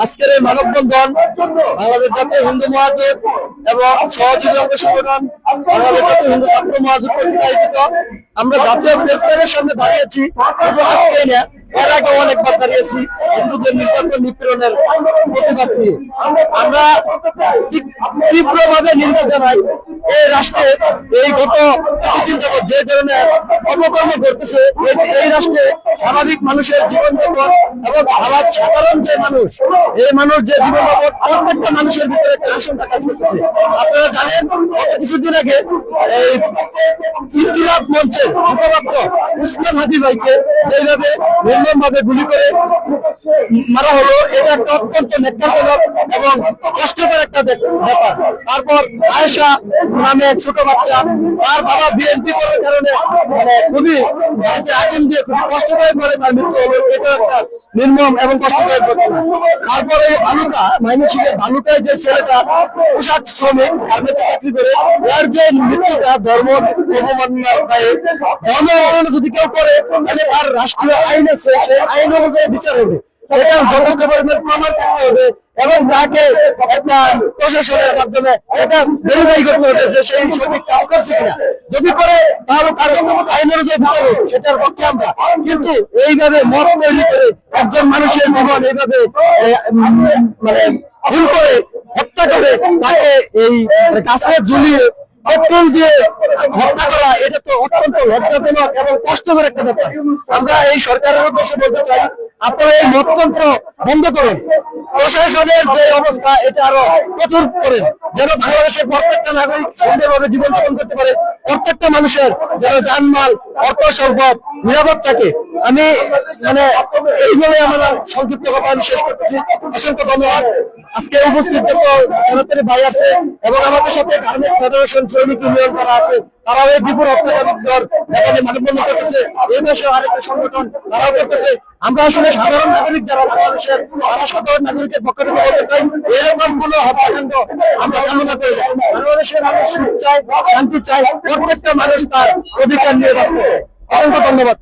আজকের এই মানববন্ধন বাংলাদেশ জাতীয় হিন্দু মহাজোট এবং সহযোগী অঙ্গ সংগঠন বাংলাদেশ জাতীয় হিন্দু ছাত্র মহাজোট কর্তৃক আয়োজিত। আমরা জাতীয় প্রেস ক্লাবের সামনে দাঁড়িয়েছি, শুধু আজকেই না, এর আগে অনেকবার দাঁড়িয়েছি হিন্দুদের নির্যাতন নিপীড়নের প্রতিবাদ নিয়ে। আমরা তীব্রভাবে নিন্দা জানাই এই রাষ্ট্রে এই গত কিছুদিন যাবৎ যে ধরনের অপকর্ম করতেছে। এই রাষ্ট্রে স্বাভাবিক মানুষের জীবনযাপন এবং সাধারণ যে মানুষ, এই মানুষ যে জীবনযাপন, প্রত্যেকটা মানুষের ভিতরে একটা আশঙ্কা কাজ করতেছে। আপনারা জানেন গত কিছুদিন আগে এই ইনকিলাব মঞ্চের মুখপাত্র উসমান হাদি ভাইকে যেভাবে নির্মমভাবে গুলি করে মারা হলো, এটা একটা অত্যন্ত ন্যাক্কারজনক এবং কষ্টকর একটা ব্যাপার। তারপর আয়েশা নামে ছোট বাচ্চা, তার বাবা বিএনপি করার কারণে খুবই আগুন দিয়ে খুবই কষ্টদায়ক করে তার মৃত্যু হলো, এটা একটা নির্মম এবং কষ্টদায়ক ঘটনা। তারপরে ভালুকা ময়মনসিংহের ভালুকায় যে ছেলেটা পোশাক শ্রমিক গার্মেন্টসে চাকরি করে, এর যে মৃত্যুটা ধর্ম অবমাননার দায়ে, ধর্ম অবমাননা যদি কেউ করে তাহলে তার রাষ্ট্রীয় আইন আছে, সেই আইন অনুযায়ী বিচার হবে। এটা যথেষ্ট পরিমাণ প্রমাণ করতে হবে এবং তাকে একটা প্রশাসনের মাধ্যমে এটা ভেরিফাই করতে হবে যে সেই সঠিক কাজ করছে কিনা। যদি করে তাহলে তার আইন অনুযায়ী বিচার হবে, সেটার পক্ষে আমরা। কিন্তু এইভাবে মত তৈরি করে একজন মানুষের জীবন এইভাবে মানে ভুল করে হত্যা করে তাকে এই গাছে ঝুলিয়ে পেট্রোল দিয়ে হত্যা করা, এটা তো অত্যন্ত লজ্জাজনক এবং কষ্টকর একটা ব্যাপার। আমরা এই সরকারের উদ্দেশ্যে বলতে চাই, আপনারা এই মততন্ত্র বন্ধ করুন। প্রশাসনের যে অবস্থা এটা আরো কঠোর করেন, যেন বাংলাদেশের প্রত্যেকটা নাগরিক সুন্দরভাবে জীবনযাপন করতে পারে, প্রত্যেকটা মানুষের যেন জানমাল অর্থ সম্পদ নিরাপদ থাকে। আমি এই বলে আমার সংক্ষিপ্ত কথা আমি শেষ করতেছি। অসংখ্য ধন্যবাদ। আজকে উপস্থিত যত সেনাতারি ভাই আছে এবং আমাদের সাথে গার্মেন্টস ফেডারেশন শ্রমিক ইউনিয়ন যারা আছে, তারাও এই দীপুর হত্যাকারীর এখানে মানববন্ধন করতেছে। এই দেশে আরেকটা সংগঠন তারাও করতেছে। আমরা আসলে সাধারণ নাগরিক যারা বাংলাদেশের, তারা সাধারণ নাগরিকের পক্ষ থেকে বলতে চাই, এরকম কোন হত্যাকাণ্ড আমরা কামনা করি না। বাংলাদেশের মানুষ সুখ চায়, শান্তি চায়, প্রত্যেকটা মানুষ তার অধিকার নিয়ে বাঁচতে চায়। অসংখ্য ধন্যবাদ।